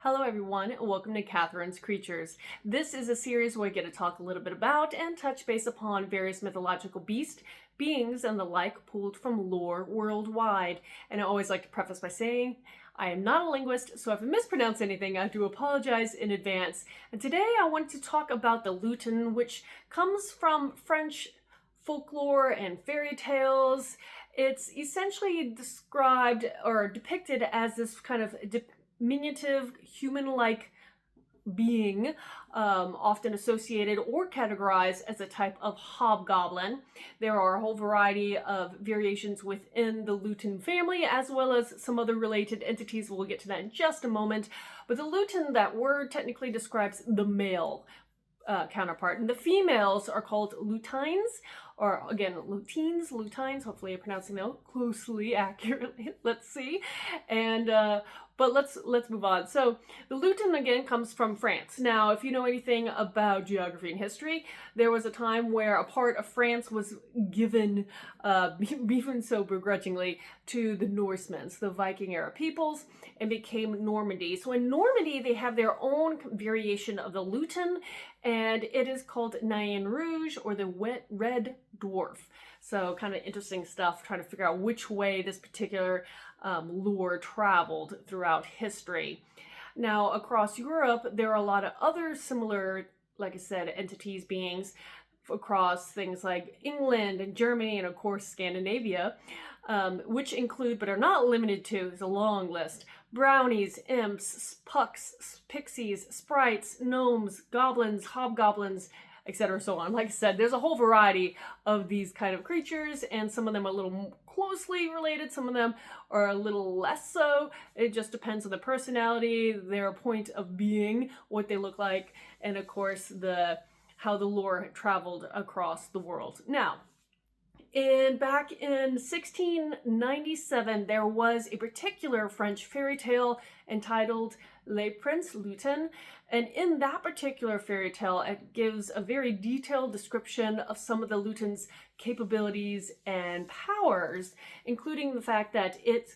Hello everyone, and welcome to Katharine's Creatures. This is a series where I get to talk a little bit about and touch base upon various mythological beasts, beings, and the like pulled from lore worldwide. And I always like to preface by saying, I am not a linguist, so if I mispronounce anything, I do apologize in advance. And today I want to talk about the Lutin, which comes from French folklore and fairy tales. It's essentially described or depicted as this kind of diminutive human-like being, often associated or categorized as a type of hobgoblin. There are a whole variety of variations within the Lutin family, as well as some other related entities. We'll get to that in just a moment. But the Lutin, that word technically describes the male counterpart, and the females are called lutines, or again lutines. Hopefully I'm pronouncing that closely accurately. Let's see. And but let's move on. So the Lutin again comes from France. Now, if you know anything about geography and history, there was a time where a part of France was given, even so begrudgingly, to the Norsemen, the Viking era peoples, and became Normandy. So in Normandy, they have their own variation of the Lutin, and it is called Nain Rouge, or the Red Dwarf. So kind of interesting stuff, trying to figure out which way this particular lore traveled throughout history. Now, across Europe, there are a lot of other similar, like I said, entities, beings, across things like England and Germany and, of course, Scandinavia, which include, but are not limited to, is a long list: brownies, imps, pucks, pixies, sprites, gnomes, goblins, hobgoblins, etc. so on. Like I said, there's a whole variety of these kind of creatures, and some of them are a little more closely related, some of them are a little less so. It just depends on the personality, their point of being, what they look like, and of course how the lore traveled across the world. Now, back in 1697, there was a particular French fairy tale entitled Le Prince Lutin, and in that particular fairy tale, it gives a very detailed description of some of the Lutin's capabilities and powers, including the fact that the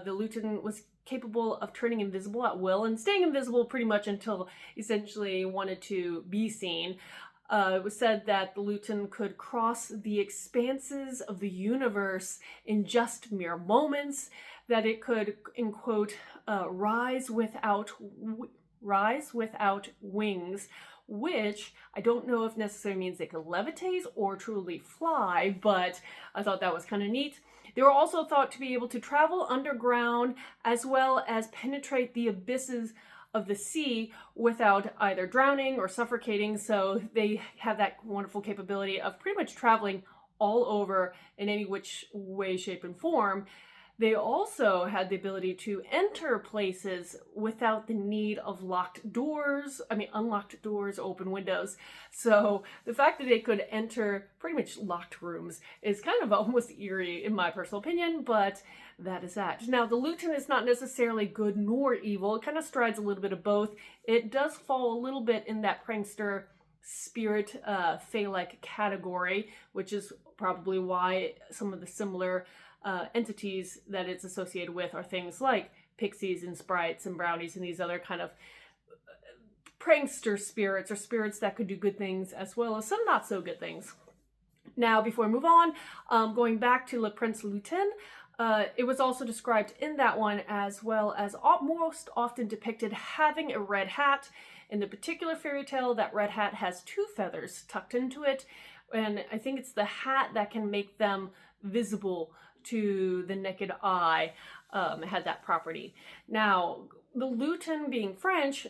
Lutin was capable of turning invisible at will and staying invisible pretty much until essentially wanted to be seen. It was said that the Lutin could cross the expanses of the universe in just mere moments, that it could, in quote, rise without wings, which I don't know if necessarily means they could levitate or truly fly, but I thought that was kind of neat. They were also thought to be able to travel underground as well as penetrate the abysses of the sea without either drowning or suffocating, so they have that wonderful capability of pretty much traveling all over in any which way, shape, and form. They also had the ability to enter places without the need of unlocked doors, open windows. So the fact that they could enter pretty much locked rooms is kind of almost eerie in my personal opinion, but that is that. Now, the Lutin is not necessarily good nor evil. It kind of strides a little bit of both. It does fall a little bit in that prankster spirit, fae-like category, which is probably why some of the similar entities that it's associated with are things like pixies and sprites and brownies and these other kind of prankster spirits, or spirits that could do good things as well as some not so good things. Now, before we move on, going back to Le Prince Lutin, it was also described in that one, as well as most often depicted, having a red hat. In the particular fairy tale, that red hat has 2 feathers tucked into it, and I think it's the hat that can make them visible to the naked eye, had that property. Now, the Lutin, being French,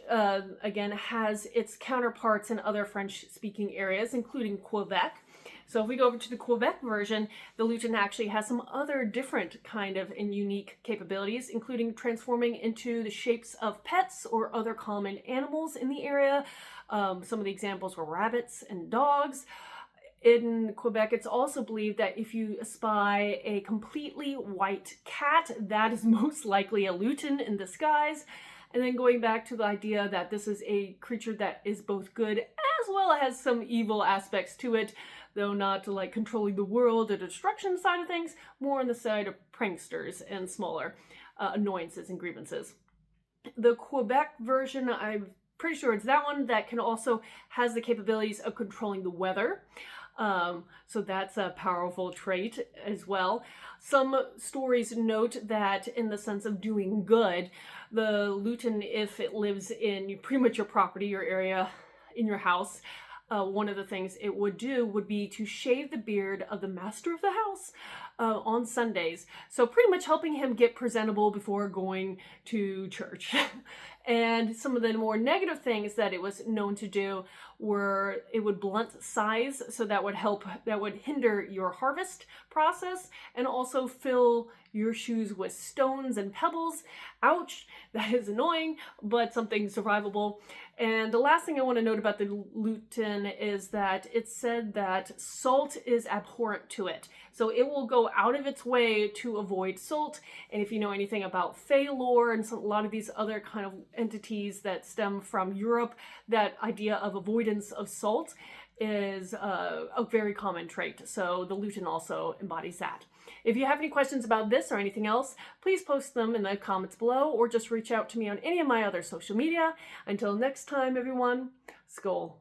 again, has its counterparts in other French-speaking areas, including Quebec. So if we go over to the Quebec version, the Lutin actually has some other different kind of and unique capabilities, including transforming into the shapes of pets or other common animals in the area. Some of the examples were rabbits and dogs. In Quebec, it's also believed that if you espy a completely white cat, that is most likely a Lutin in disguise. And then going back to the idea that this is a creature that is both good as well as some evil aspects to it, though not to like controlling the world or destruction side of things, more on the side of pranksters and smaller annoyances and grievances. The Quebec version, I'm pretty sure it's that one that can also has the capabilities of controlling the weather. So that's a powerful trait as well. Some stories note that in the sense of doing good, the Lutin, if it lives in pretty much your property, your area, in your house, one of the things it would do would be to shave the beard of the master of the house on Sundays. So pretty much helping him get presentable before going to church. And some of the more negative things that it was known to do were it would blunt size, so that would hinder your harvest process, and also fill your shoes with stones and pebbles. Ouch, that is annoying, but something survivable. And the last thing I want to note about the Lutin is that it said that salt is abhorrent to it. So it will go out of its way to avoid salt. And if you know anything about fae lore and a lot of these other kind of entities that stem from Europe, that idea of avoidance of salt is a very common trait. So the Lutin also embodies that. If you have any questions about this or anything else, please post them in the comments below or just reach out to me on any of my other social media. Until next time, everyone, Skål.